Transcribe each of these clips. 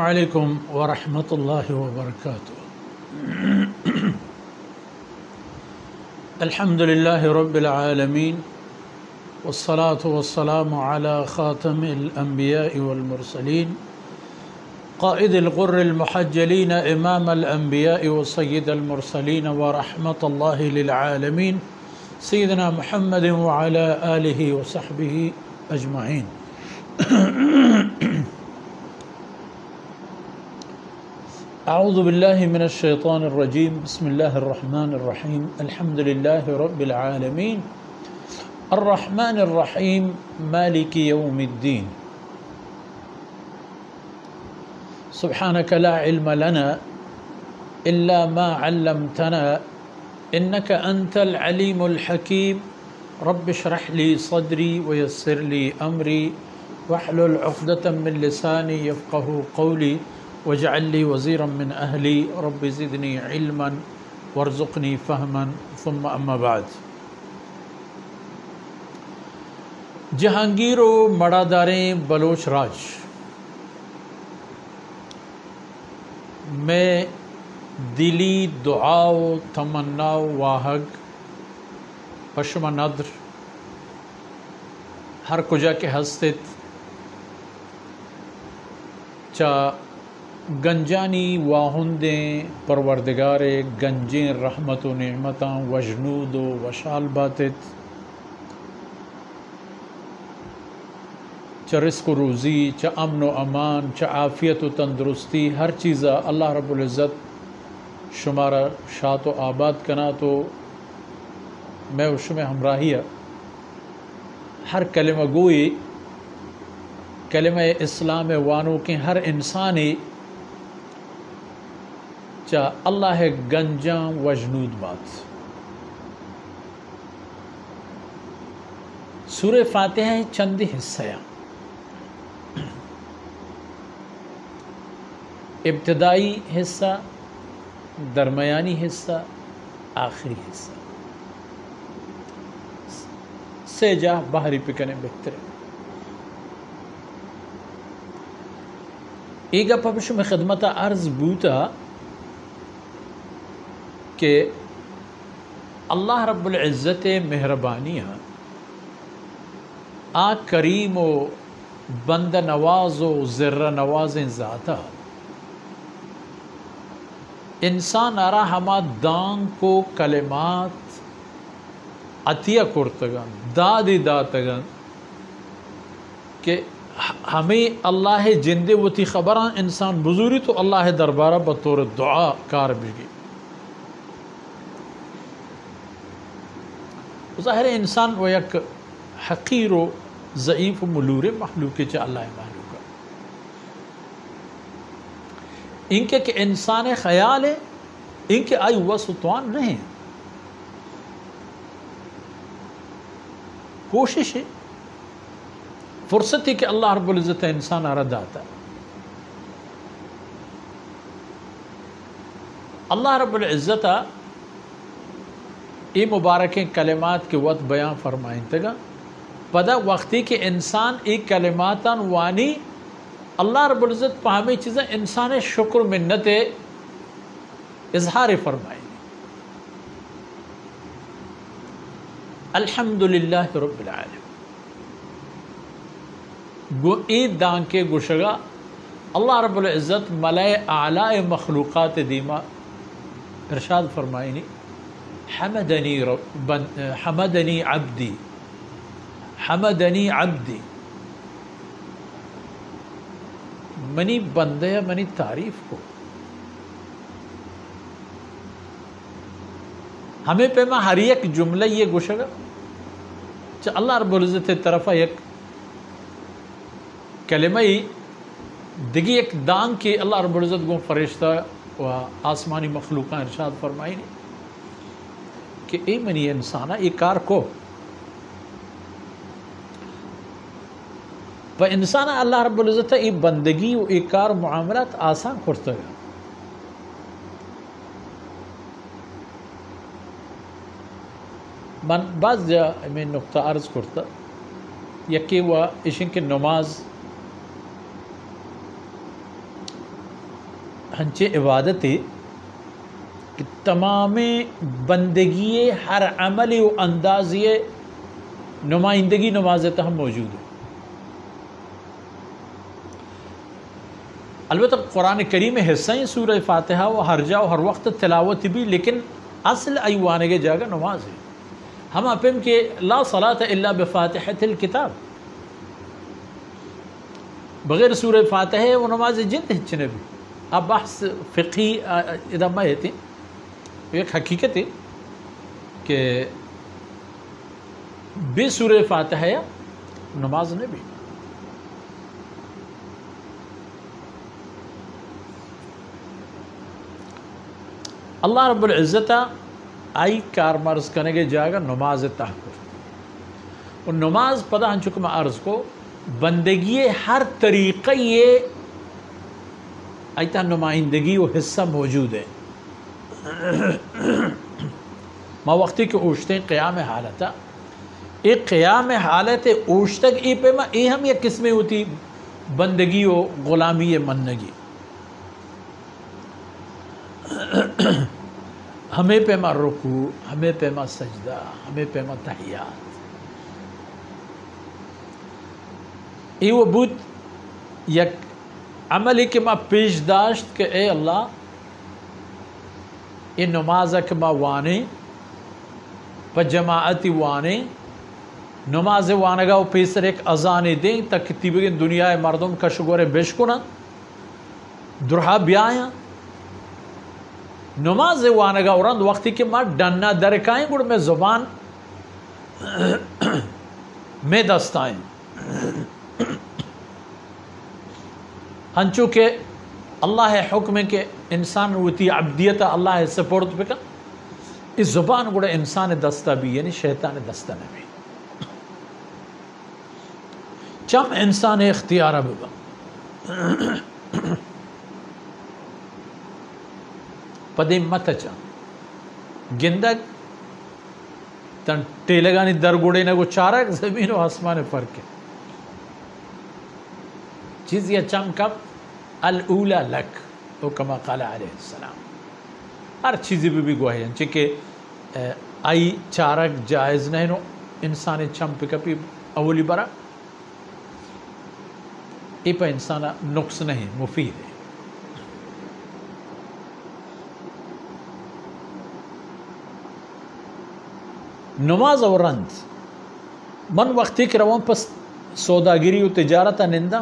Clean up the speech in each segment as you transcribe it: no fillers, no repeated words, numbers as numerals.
علیکم ورحمۃ اللہ وبرکاتہ۔ الحمد للہ رب العالمین والصلاة والسلام علی خاتم الانبیاء والمرسلین قائد الغر المحجلین امام الانبیاء وسید المرسلین ورحمۃ اللہ للعالمین سیدنا محمد وعلی آلہ وصحبہ اجمعین۔ اعوذ باللہ من الشیطان الرجیم، بسم اللہ الرحمن الرحیم، الحمد للہ رب العالمین الرحمن الرحیم مالک یوم الدین، سبحانک لا علم لنا الا ما علمتنا انک انت العلیم الحکیم، رب اشرح لی صدری ویسر لی امری واحلل عقدۃ من لسانی یفقهوا قولی واجعل لي وزيرا من أهلي رب زدني علما وارزقني فهما ثم أما بعد۔ جہانگیر و مڑاداریں بلوچ راج میں دلی دعا و تمنا و واہگ پشم ندر ہر کجا کے ہستت چا گنجانی واہندیں پروردگار گنجیں رحمت و نعمتاں وجنود و وشال باتت چا رزق و روزی چا امن و امان چا عافیت و تندرستی ہر چیزا اللہ رب العزت شمارا شاد و آباد کنا، تو میں اس میں ہمراہی ہر کلمہ گوئی کلمہ اسلام وانو کے ہر انسانی چا اللہ گنجاں وجنود بات۔ سورہ فاتحہ چند حصہ، ابتدائی حصہ، درمیانی حصہ، آخری حصہ، سے جا باہری پکنے بہتر۔ ایگا پبش میں خدمت عرض بوتا کہ اللہ رب العزت مہربانیاں آ کریم و بند نواز و ذرہ نواز ذاتا انسان آرا ہما دان کو کلمات عطیہ کرتگن دادی داتگن کہ ہمیں اللہ جندے وتی خبران انسان بزوری تو اللہ دربارہ بطور دعا کار بگی۔ ظاہر انسان وہ یک حقیر و ضعیف و ملور مخلوق چا اللہ مخلوق ان کے کہ انسان خیال ہے، ان کے آئی وسطوان نہیں، کوشش ہے، فرصت ہے کہ اللہ رب العزت انسان آرہ داتا ہے۔ اللہ رب العزت ای مبارکیں کلمات کے وقت بیان فرمائیں تگا پدا وقتی کہ انسان ای کلماتاں وانی اللہ رب العزت پہمی چیزیں انسان شکر منت اظہار فرمائیں۔ الحمدللہ رب العالمین گو ای دان کے گوشگا اللہ رب العزت ملائے اعلی مخلوقات دیما ارشاد فرمائنی حمدنی عبدی منی بندے منی تعریف کو۔ ہمیں پیما ہر ایک جملہ یہ گوشگا چا اللہ رب العزت طرفہ ایک کلمہ دگی ایک دان کی اللہ رب العزت گو فرشتہ و آسمانی مخلوقاں ارشاد فرمائی کہ اے منی انسانا ای کار کو و انسانا اللہ رب العزت ای بندگی و ای کار معاملات آسان کرتا ہے۔ من بعض جا میں نقطہ عرض کرتا یکی و اشن کے نماز ہنچے عبادت کہ تمام بندگی ہر عمل و اندازی نمائندگی نماز تہم موجود ہے. البتہ قرآن کریم حصہ ہیں سورہ فاتحہ و ہر جا و ہر وقت تلاوت بھی، لیکن اصل ایوانے کے جگہ نماز ہے. ہم اپم کہ لا صلاۃ الا بفاتحۃ الکتاب، بغیر سورہ فاتحہ وہ نماز جند ہچنے بھی. اب بحث فقہی ادامہ ہے تھی، ایک حقیقت ہے کہ بے سورہ فاتحہ نماز نے بھی. اللہ رب العزت آئی کار مرض کرنے کے جائے گا نماز تحقق. اور نماز پتہ ہن چکم عرض کو بندگی ہر طریقہ یہ ایتا نمائندگی و حصہ موجود ہے. ما وقتی کہ اوشتے قیام حالتا ایک قیام حالت اوشتک ای پہ ما ای ہم یہ قسمیں ہوتی بندگی و غلامی منگی. ہمیں پیما رکوع، ہمیں پیما سجدہ، ہمیں پیما تحیات. ای وہ بود یک عملی کہ ما پیش داشت کہ اے اللہ یہ نماز کہ ما وانے پا جماعتی وانے نماز وانگا و پیسر ایک اذان دیں تک تیبگی دنیا مردم کشگور بشکنا درہا بیایا نماز وانگا ورند وقتی کہ ما ڈننا درکائیں گوڑ میں زبان میں دستائیں ہنچو کہ اللہ حکم ہے کہ انسان ہوتی عبدیت اللہ سپورت پہ کا اس زبان گوڑا انسان دستہ بھی یعنی شیطان دستہ نبی چم انسان اختیارہ بھی پدے مت چا گندگ تن ٹیلگانی در گوڑے نگو چارک زمین و آسمان فرق ہے. چیز یہ چم کب الاولا لک او کما قال علیہ السلام. ہر چیزی بھی گوہی ہیں چکہ آئی چارک جائز نہیں نو انسان چم پہ کپی اولی برا ای پہ انسان نقص نہیں مفید ہے. نماز اور رند من وقتی کہ روان پس سوداگری و تجارت نندہ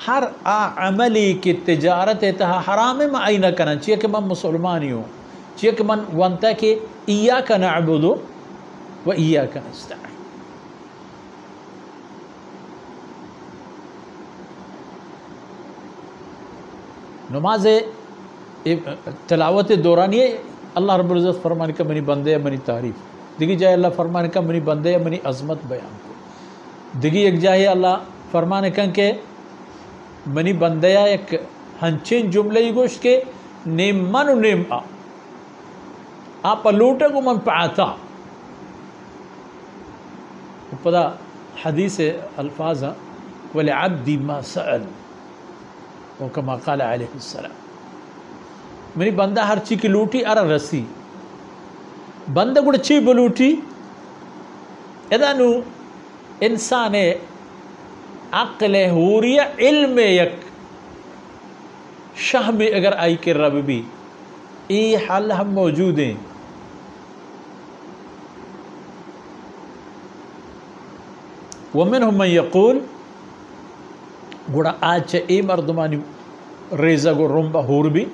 ہر عملی کی تجارت تہا حرام میں آئی نہ کرنا چاہیے کہ من مسلمانی ہوں چاہیے کہ من وانتا کہ ایاک نعبد و ایاک نستعین. نماز تلاوت دورانی اللہ رب العزت فرمانے کا منی بندے منی تعریف دیگی جائے اللہ فرمانے کا منی بندے منی عظمت بیان کو دیگی ایک جائے اللہ فرمانے کا کہ منی بندیا ایک ہنچین جملے گوشت کے نیم من و نیم آپ لوٹے کو من پعاتا پدا حدیث الفاظ وَلِعَبْدِ مَا سَأَلْ وَكَمَا قَالَ علیہ السلام. میری بندہ ہر چی کی لوٹی ارہ رسی بندہ گوڑ چی بلوٹی ادا نو انسان عقل حوریہ علم یک شاہ میں اگر آئی کے رب بھی ای حال ہم موجود ہیں. ومنہم من یقول گوڑا آج ای مردمانی ریزہ گو رنبا حور بھی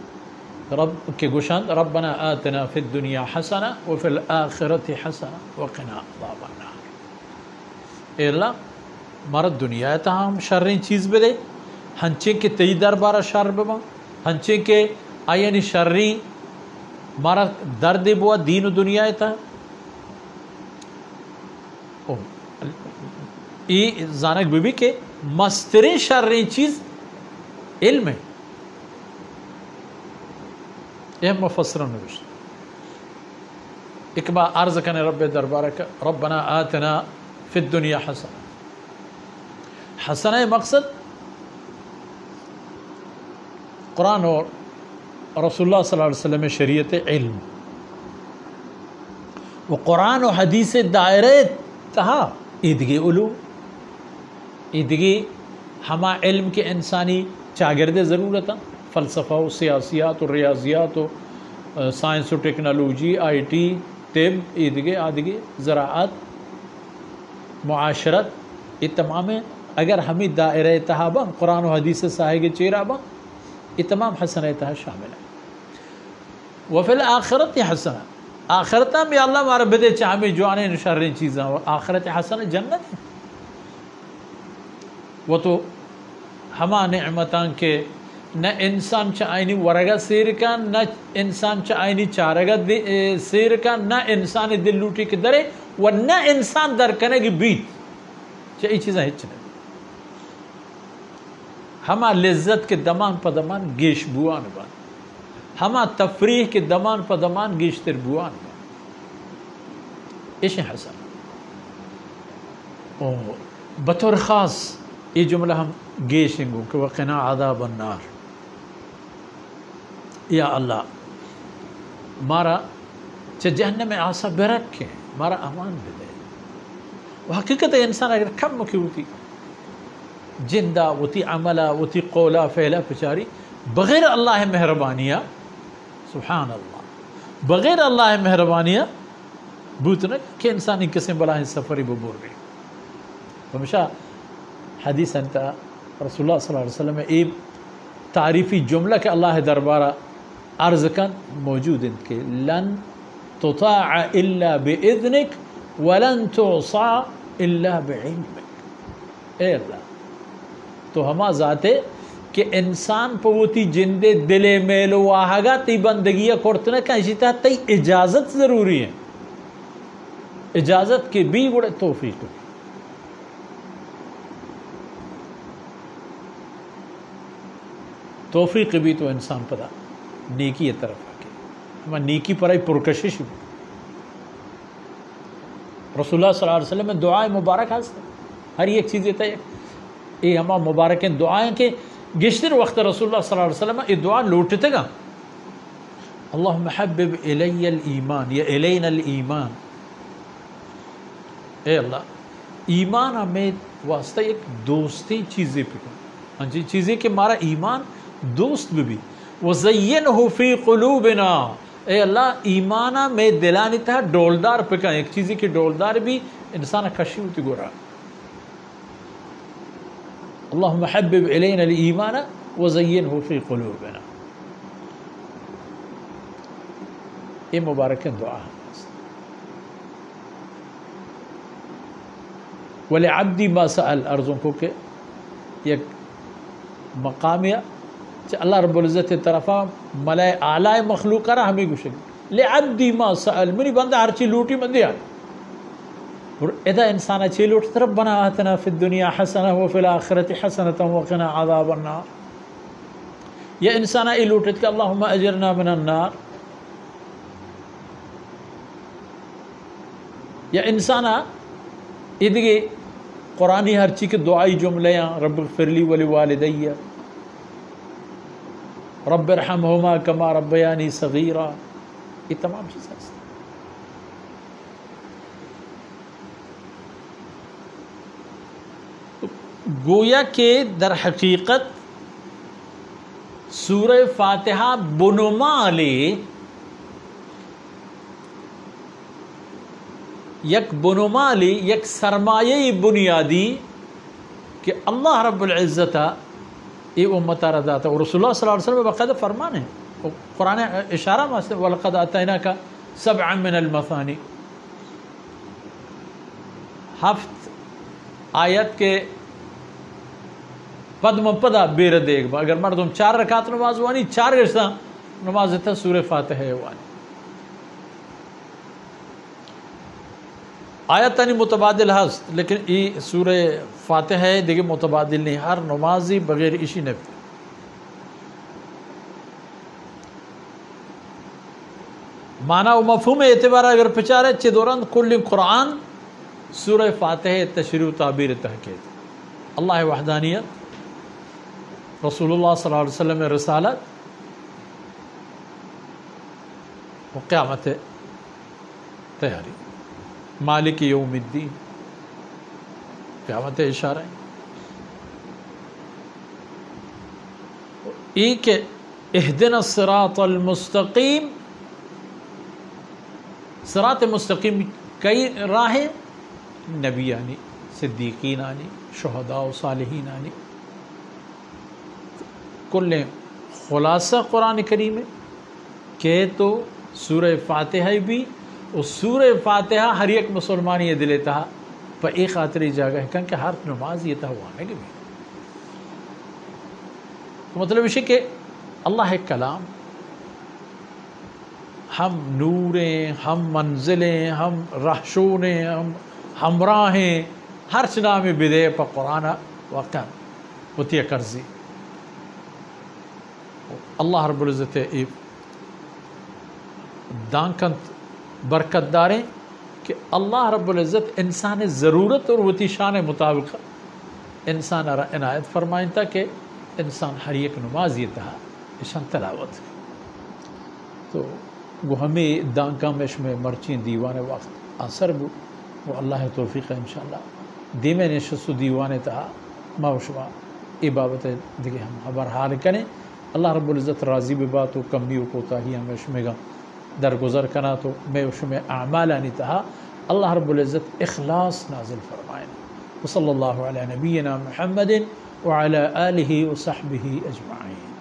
رب کے گوشان ربنا آتنا فی الدنیا حسنہ وفی الآخرت حسنہ وقنا عذاب النار. اے اللہ مارا دنیا تا ہم شرین چیز بے دے ہنچے کے تی دربارہ شر بما ہنچے کے آئینی شرری مارا درد بوا دین و دنیا تا ای زانک بی کہ مستری شرین چیز علم ہے. یہ مفسرن نوشت اکبا عرض کنے رب دربارہ کا ربنا آتنا فی الدنیا حسنہ. حسنہ مقصد قرآن اور رسول اللہ صلی اللہ علیہ وسلم شریعت علم و قرآن و حدیث دائرے تہا ایدگی علوم ایدگی ہما علم کے انسانی چاگرد ضرورت فلسفہ و سیاسیات و ریاضیات و سائنس و ٹیکنالوجی آئی ٹی طب ایدگی آدگی زراعت معاشرت یہ تمام اگر ہمیں دائرہ تہابہ قرآن و حدیث صاحب کے چیرہ با یہ تمام حسنہ تہا شامل ہے وفی الآخرت حسنہ آخرتہ میں اللہ مارا بدے چاہمیں جوانے نشرین چیزاں آخرت حسنہ جنت ہے وہ تو ہما نعمتان کے نہ انسان چاہینی ورگا سیر کا نہ انسان چاہینی چارگا سیر کا نہ انسان دل لوٹی کے درے و نہ انسان در کرنے کی بیت چاہیے چیزیں ہچ نہیں ہما لذت کے دمان پا دمان گیش بوان بان ہما تفریح کے دمان پا دمان گیشتر بوان بان ایش حسن بطور خاص یہ جملہ ہم گیشنگو کہ وقنا عذاب النار یا اللہ مارا چا جہنم میں آسا برکھیں مارا امان بھی دے وہ حقیقت ہے انسان اگر کم مکی ہوتی جندہ وتی عملہ وتی قولہ فعلہ پچاری بغیر اللہ مہربانیہ سبحان اللہ بغیر اللہ مہربانیہ بوتنا کہ انسانی قسم بلاہیں سفری ببور گئی ہمیشہ حدیث انتا رسول اللہ صلی اللہ علیہ وسلم ایک تعریفی جملہ کہ اللہ دربارہ عرض کن موجود ان کے لن تطاع الا باذنک ولن تعصى الا بعلمک اے اللہ تو ہما ذاتے کہ انسان پوتی جندے دلے میلو آہگا تی بندگیہ کرتنے کا اسی طرح تی اجازت ضروری ہے اجازت کے بھی بڑے توفیق ہے توفیق بھی تو انسان پتا نیکی طرف آکے ہمیں نیکی پر آئی پرکشش بھی رسول اللہ صلی اللہ علیہ وسلم میں دعائیں مبارک حاصل ہر ایک چیز یہ یہ ہما مبارکیں دعائیں کے گشتر وقت رسول اللہ صلی اللہ علیہ وسلم یہ دعا لوٹتے گا اللہم حبب الی الایمان یا الین الایمان اے اللہ ایمان ہمیں واسطہ ایک دوستی چیزیں پہ ہاں جی چیزیں کہ ہمارا ایمان دوست بھی وَزَيِّنْهُ فِي قُلُوبِنَا اے اللہ ایمانہ میں دلانی تھا ڈولدار پکا ایک چیزی کی ڈولدار بھی انسان کشی ہوتی گو رہا اللہم حبب الینا الایمان وَزَيِّنْهُ فِي قُلُوبِنَا یہ مبارک دعا ہے وَلِعَبْدِ مَا سَأَلْ ارزوں کو کہ یک مقامیہ اللہ رب العزت طرفا ملائے اعلی مخلوق رہا ہمیں گوشک لعبدی ما سأل منی بندہ ہر چی لوٹی من دیا اور ادا انسانا چی لوٹ ربنا آتنا فی الدنیا حسنہ وفی الآخرت حسنة وقنا عذاب النار یا انسانا ای لوٹت کہ اللہم اجرنا من النار یا انسانا ادگی قرآنی ہر چی کے دعائی جملیاں رب اغفر لی ولی والدیہ رب ارحمہما کما ربیانی صغیرہ یہ تمام چیزیں گویا کہ در حقیقت سورہ فاتحہ بنمالی یک سرمایہ بنیادی کہ اللہ رب العزت یہ امت رضا تھا اور رسول اللہ صلی اللہ علیہ وسلم باقاعدہ فرمان ہے قرآن اشارہ واسطے وَلَقَدْ آتَيْنَاكَ سَبْعًا مِنَ الْمَثَانِ ہفت آیت کے پدم پدا بیر دیکھ با اگر مردم 4 رکعت نماز وانی 4 گرسا نماز تھا سورہ فاتحہ وانی آیت تانی متبادل ہست لیکن یہ سورہ فاتحہ ہے دیکھیں متبادل نہیں ہر نمازی بغیر اسی نفی معنی و مفہوم اعتبار اگر پچارے چھ دوران کل قرآن سورہ فاتحہ تشریح و تعبیر تحقیق اللہ وحدانیت رسول اللہ صلی اللہ علیہ وسلم رسالت و قیامت تیاری، مالک یوم الدین، قیامت اشارہ ہے ای کہ اہدنا الصراط المستقیم، صراط مستقیم کئی راہیں، نبی آنی، صدیقین آنی، شہداء و صالحین آنی، کل خلاصہ قرآن کریم ہے کہ تو سورہ فاتحہ بھی، اور سورہ فاتحہ ہر ایک مسلمان یہ دلیتا پر ایک خاطری جگہ ہے کہ ہر نماز یہ تھا ہوا نہیں بھی، مطلب یہ کہ اللہ کلام ہم نوریں، ہم منزلیں، ہم رہشونیں، ہم ہمراہیں، ہر چنا میں بدے پر قرآن واقع ہوتی ہے کرزی اللہ رب العزت دانکند برکت داریں کہ اللہ رب العزت انسان ضرورت اور وتی شان مطابق انسان عنایت فرمائیں تا کہ انسان ہر ایک نماز یہ تھا اشان تلاوت تو وہ ہمیں دانکا میں مرچیں دیوان وقت اثر بو وہ اللہ توفیق ہے انشاءاللہ دیمے نشست دیوان تھا ما وشما ای بابت دیکھیں ہم خبر حال کریں اللہ رب العزت راضی ببات و کمی و کوتاہی ہمیں شمگا درگزر کنا تو میں شمع اعمال آنی تہا اللہ رب العزت اخلاص نازل فرمائیں وصلی اللہ علی نبینا محمد وعلى آلہ وصحبہ اجمعین.